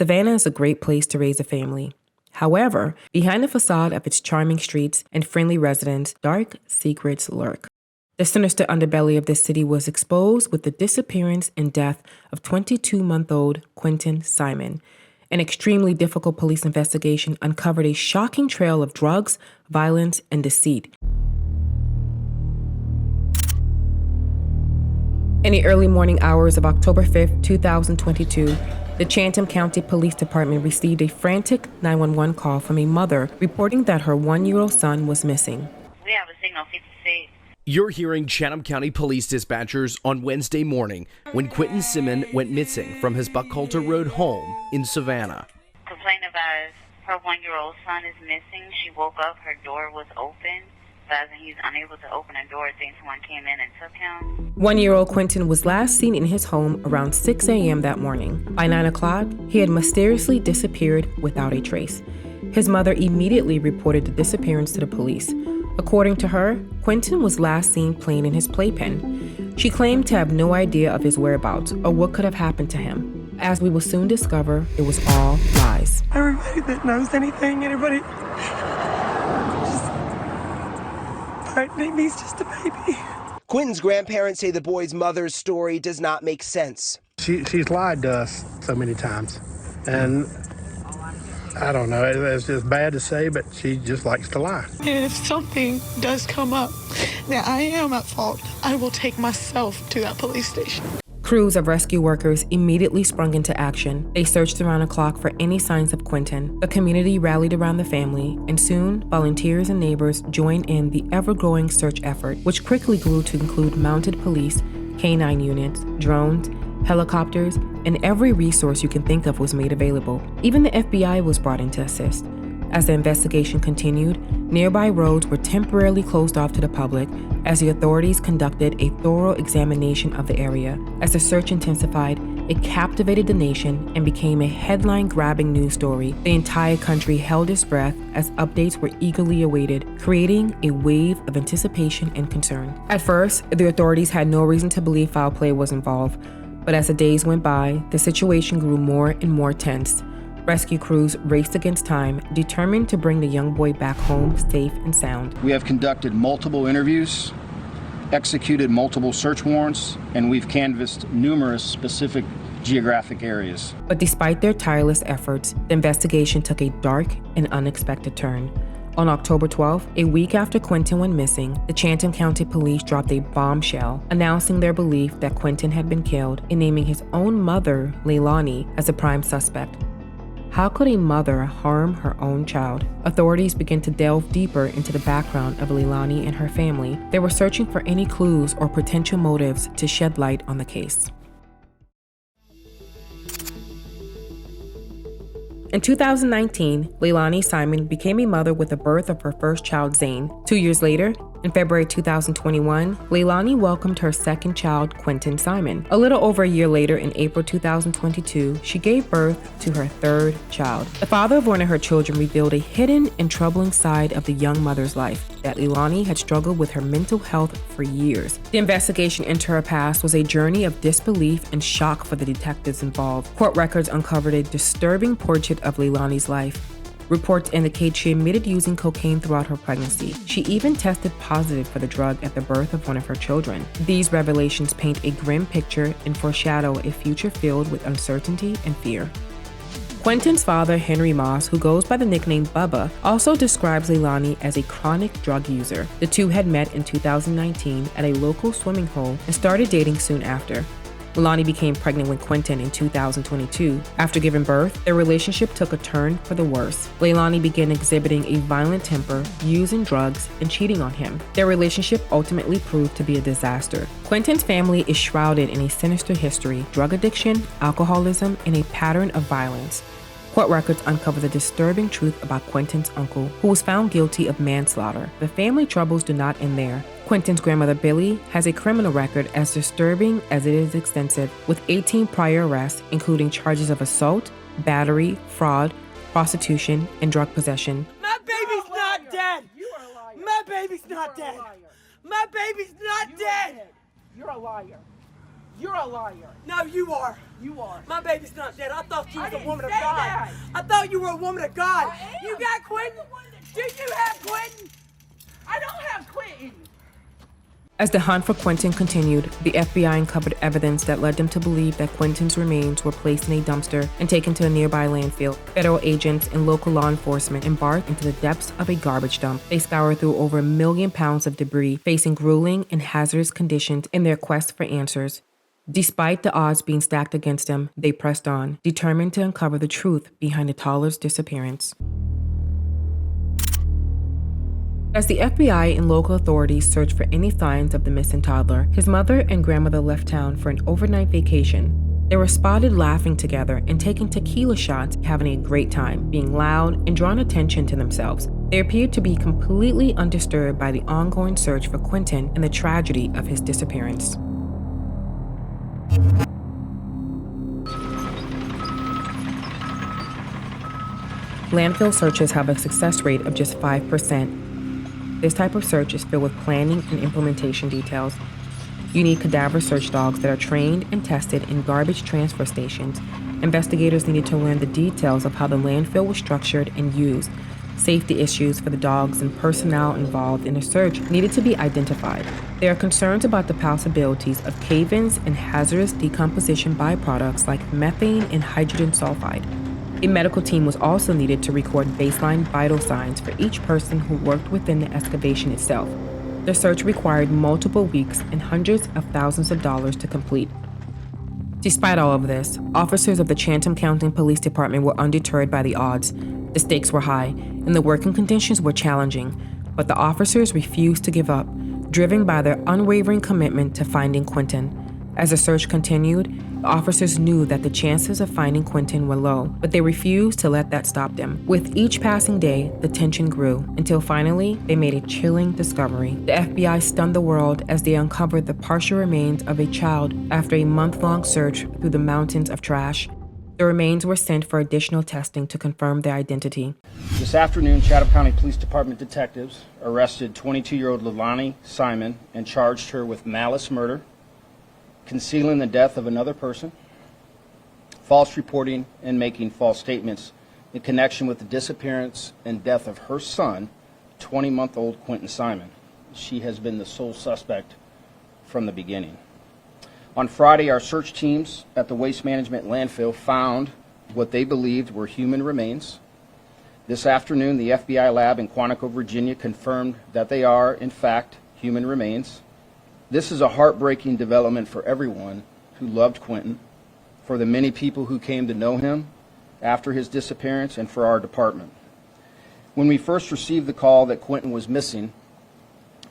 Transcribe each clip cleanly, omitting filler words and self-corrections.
Savannah is a great place to raise a family. However, behind the facade of its charming streets and friendly residents, dark secrets lurk. The sinister underbelly of this city was exposed with the disappearance and death of 22-month-old Quinton Simon. An extremely difficult police investigation uncovered a shocking trail of drugs, violence, and deceit. In the early morning hours of October 5, 2022, the Chatham County Police Department received a frantic 911 call from a mother reporting that her 1-year-old son was missing. We have a signal 56. You're hearing Chatham County Police dispatchers on Wednesday morning when Quinton Simon went missing from his Buckhalter Road home in Savannah. Complaint about her 1-year-old son is missing. She woke up, her door was open. As he's unable to open a door, thinks someone came in and took him. 1-year-old Quinton was last seen in his home around 6 a.m. that morning. By 9 o'clock, he had mysteriously disappeared without a trace. His mother immediately reported the disappearance to the police. According to her, Quinton was last seen playing in his playpen. She claimed to have no idea of his whereabouts or what could have happened to him. As we will soon discover, it was all lies. Everybody that knows anything, he's just a baby. Quinton's grandparents say the boy's mother's story does not make sense. She's lied to us so many times, and I don't know, it's just bad to say, but she just likes to lie. And if something does come up that I am at fault, I will take myself to that police station. Crews of rescue workers immediately sprung into action. They searched around the clock for any signs of Quinton. The community rallied around the family, and soon volunteers and neighbors joined in the ever-growing search effort, which quickly grew to include mounted police, canine units, drones, helicopters, and every resource you can think of was made available. Even the FBI was brought in to assist. As the investigation continued, nearby roads were temporarily closed off to the public as the authorities conducted a thorough examination of the area. As the search intensified, it captivated the nation and became a headline-grabbing news story. The entire country held its breath as updates were eagerly awaited, creating a wave of anticipation and concern. At first, the authorities had no reason to believe foul play was involved, but as the days went by, the situation grew more and more tense. Rescue crews raced against time, determined to bring the young boy back home safe and sound. We have conducted multiple interviews, executed multiple search warrants, and we've canvassed numerous specific geographic areas. But despite their tireless efforts, the investigation took a dark and unexpected turn. On October 12th, a week after Quinton went missing, the Chatham County Police dropped a bombshell announcing their belief that Quinton had been killed and naming his own mother, Leilani, as a prime suspect. How could a mother harm her own child? Authorities began to delve deeper into the background of Leilani and her family. They were searching for any clues or potential motives to shed light on the case. In 2019, Leilani Simon became a mother with the birth of her first child, Zane. 2 years later, in February 2021, Leilani welcomed her second child, Quinton Simon. A little over a year later, in April 2022, she gave birth to her third child. The father of one of her children revealed a hidden and troubling side of the young mother's life, that Leilani had struggled with her mental health for years. The investigation into her past was a journey of disbelief and shock for the detectives involved. Court records uncovered a disturbing portrait of Leilani's life. Reports indicate she admitted using cocaine throughout her pregnancy. She even tested positive for the drug at the birth of one of her children. These revelations paint a grim picture and foreshadow a future filled with uncertainty and fear. Quinton's father, Henry Moss, who goes by the nickname Bubba, also describes Leilani as a chronic drug user. The two had met in 2019 at a local swimming hole and started dating soon after. Leilani became pregnant with Quinton in 2022. After giving birth, their relationship took a turn for the worse. Leilani began exhibiting a violent temper, using drugs, and cheating on him. Their relationship ultimately proved to be a disaster. Quinton's family is shrouded in a sinister history: drug addiction, alcoholism, and a pattern of violence. Court records uncover the disturbing truth about Quinton's uncle, who was found guilty of manslaughter. The family troubles do not end there. Quinton's grandmother, Billy, has a criminal record as disturbing as it is extensive, with 18 prior arrests, including charges of assault, battery, fraud, prostitution, and drug possession. My baby's not dead! My baby's not dead! My baby's not dead! You're a liar. You're a liar. No, you are. You are. My baby's not dead. I thought you was a woman of God. That. I thought you were a woman of God. You got Quinton? Do you have Quinton? I don't have Quinton. As the hunt for Quinton continued, the FBI uncovered evidence that led them to believe that Quinton's remains were placed in a dumpster and taken to a nearby landfill. Federal agents and local law enforcement embarked into the depths of a garbage dump. They scoured through over 1 million pounds of debris, facing grueling and hazardous conditions in their quest for answers. Despite the odds being stacked against them, they pressed on, determined to uncover the truth behind the toddler's disappearance. As the FBI and local authorities searched for any signs of the missing toddler, his mother and grandmother left town for an overnight vacation. They were spotted laughing together and taking tequila shots, having a great time, being loud and drawing attention to themselves. They appeared to be completely undisturbed by the ongoing search for Quinton and the tragedy of his disappearance. Landfill searches have a success rate of just 5%. This type of search is filled with planning and implementation details. You need cadaver search dogs that are trained and tested in garbage transfer stations. Investigators needed to learn the details of how the landfill was structured and used. Safety issues for the dogs and personnel involved in the search needed to be identified. There are concerns about the possibilities of cave-ins and hazardous decomposition byproducts like methane and hydrogen sulfide. A medical team was also needed to record baseline vital signs for each person who worked within the excavation itself. The search required multiple weeks and hundreds of thousands of dollars to complete. Despite all of this, officers of the Chatham County Police Department were undeterred by the odds. The stakes were high, and the working conditions were challenging, but the officers refused to give up, driven by their unwavering commitment to finding Quinton. As the search continued, the officers knew that the chances of finding Quinton were low, but they refused to let that stop them. With each passing day, the tension grew, until finally, they made a chilling discovery. The FBI stunned the world as they uncovered the partial remains of a child after a month-long search through the mountains of trash. The remains were sent for additional testing to confirm their identity. This afternoon, Chatham County Police Department detectives arrested 22-year-old Leilani Simon and charged her with malice murder, concealing the death of another person, false reporting, and making false statements in connection with the disappearance and death of her son, 20-month-old Quinton Simon. She has been the sole suspect from the beginning. On Friday, our search teams at the Waste Management landfill found what they believed were human remains. This afternoon, the FBI lab in Quantico, Virginia confirmed that they are, in fact, human remains. This is a heartbreaking development for everyone who loved Quinton, for the many people who came to know him after his disappearance, and for our department. When we first received the call that Quinton was missing,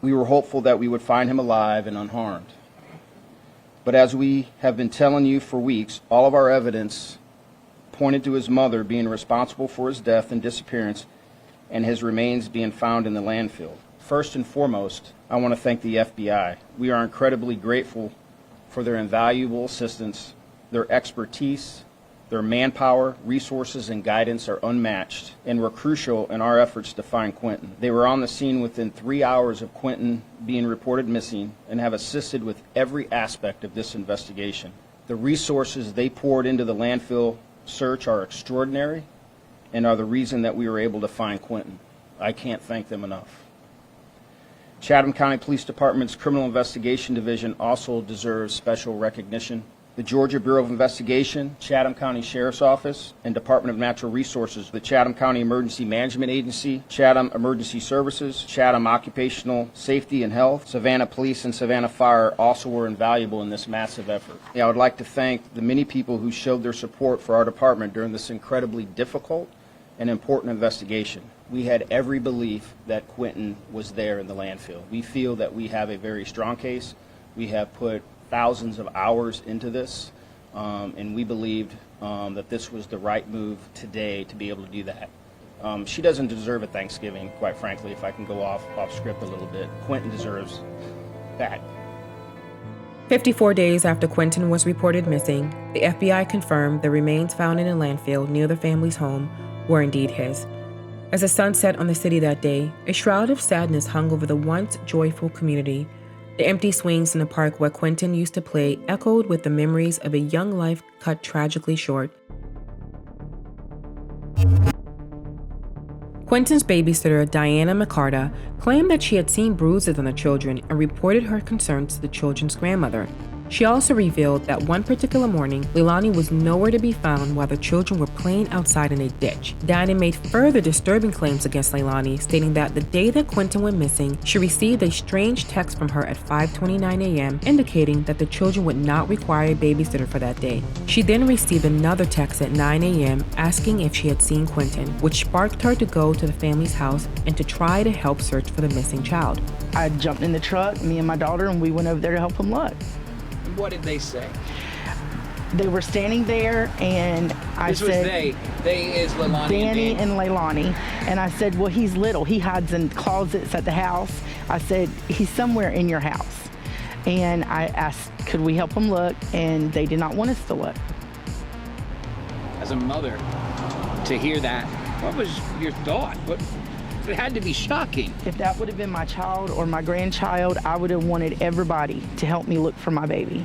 we were hopeful that we would find him alive and unharmed. But as we have been telling you for weeks, all of our evidence pointed to his mother being responsible for his death and disappearance, and his remains being found in the landfill. First and foremost, I want to thank the FBI. We are incredibly grateful for their invaluable assistance. Their expertise, their manpower, resources, and guidance are unmatched and were crucial in our efforts to find Quinton. They were on the scene within 3 hours of Quinton being reported missing and have assisted with every aspect of this investigation. The resources they poured into the landfill search are extraordinary and are the reason that we were able to find Quinton. I can't thank them enough. Chatham County Police Department's Criminal Investigation Division also deserves special recognition. The Georgia Bureau of Investigation, Chatham County Sheriff's Office, and Department of Natural Resources, the Chatham County Emergency Management Agency, Chatham Emergency Services, Chatham Occupational Safety and Health, Savannah Police, and Savannah Fire also were invaluable in this massive effort. I would like to thank the many people who showed their support for our department during this incredibly difficult and important investigation. We had every belief that Quinton was there in the landfill. We feel that we have a very strong case. We have put thousands of hours into this, and we believed that this was the right move today to be able to do that. She doesn't deserve a Thanksgiving, quite frankly, if I can go off script a little bit. Quinton deserves that. 54 days after Quinton was reported missing, the FBI confirmed the remains found in a landfill near the family's home were indeed his. As the sun set on the city that day, a shroud of sadness hung over the once joyful community. The empty swings in the park where Quinton used to play echoed with the memories of a young life cut tragically short. Quinton's babysitter, Diana McCarta, claimed that she had seen bruises on the children and reported her concerns to the children's grandmother. She also revealed that one particular morning, Leilani was nowhere to be found while the children were playing outside in a ditch. Diana made further disturbing claims against Leilani, stating that the day that Quinton went missing, she received a strange text from her at 5:29 a.m. indicating that the children would not require a babysitter for that day. She then received another text at 9 a.m. asking if she had seen Quinton, which sparked her to go to the family's house and to try to help search for the missing child. I jumped in the truck, me and my daughter, and we went over there to help them look. What did they say? They were standing there, and I said... This was they is Leilani Danny and Leilani. And I said, well, he's little. He hides in closets at the house. I said, he's somewhere in your house. And I asked, could we help him look? And they did not want us to look. As a mother, to hear that, what was your thought? It had to be shocking. If that would have been my child or my grandchild, I would have wanted everybody to help me look for my baby.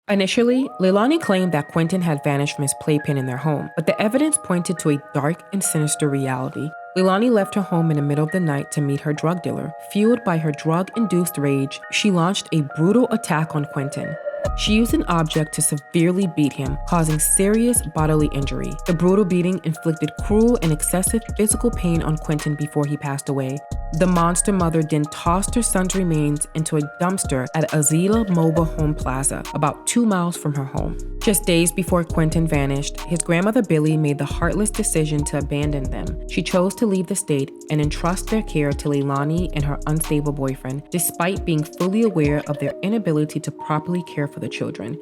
Initially, Leilani claimed that Quinton had vanished from his playpen in their home, but the evidence pointed to a dark and sinister reality. Leilani left her home in the middle of the night to meet her drug dealer. Fueled by her drug-induced rage, she launched a brutal attack on Quinton. She used an object to severely beat him, causing serious bodily injury. The brutal beating inflicted cruel and excessive physical pain on Quinton before he passed away. The monster mother then tossed her son's remains into a dumpster at Azila Mobile Home Plaza, about 2 miles from her home. Just days before Quinton vanished, his grandmother Billy made the heartless decision to abandon them. She chose to leave the state and entrust their care to Leilani and her unstable boyfriend, despite being fully aware of their inability to properly care for the children.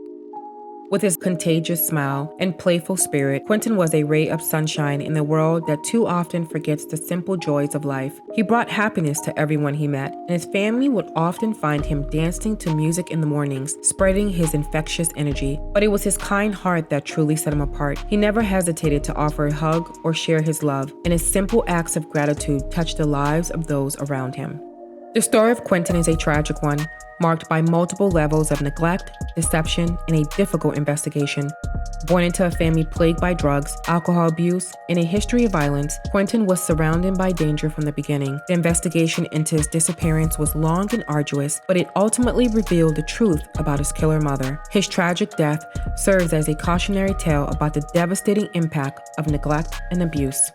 With his contagious smile and playful spirit, Quinton was a ray of sunshine in the world that too often forgets the simple joys of life. He brought happiness to everyone he met, and his family would often find him dancing to music in the mornings, spreading his infectious energy. But it was his kind heart that truly set him apart. He never hesitated to offer a hug or share his love, and his simple acts of gratitude touched the lives of those around him. The story of Quinton is a tragic one, marked by multiple levels of neglect, deception, and a difficult investigation. Born into a family plagued by drugs, alcohol abuse, and a history of violence, Quinton was surrounded by danger from the beginning. The investigation into his disappearance was long and arduous, but it ultimately revealed the truth about his killer mother. His tragic death serves as a cautionary tale about the devastating impact of neglect and abuse.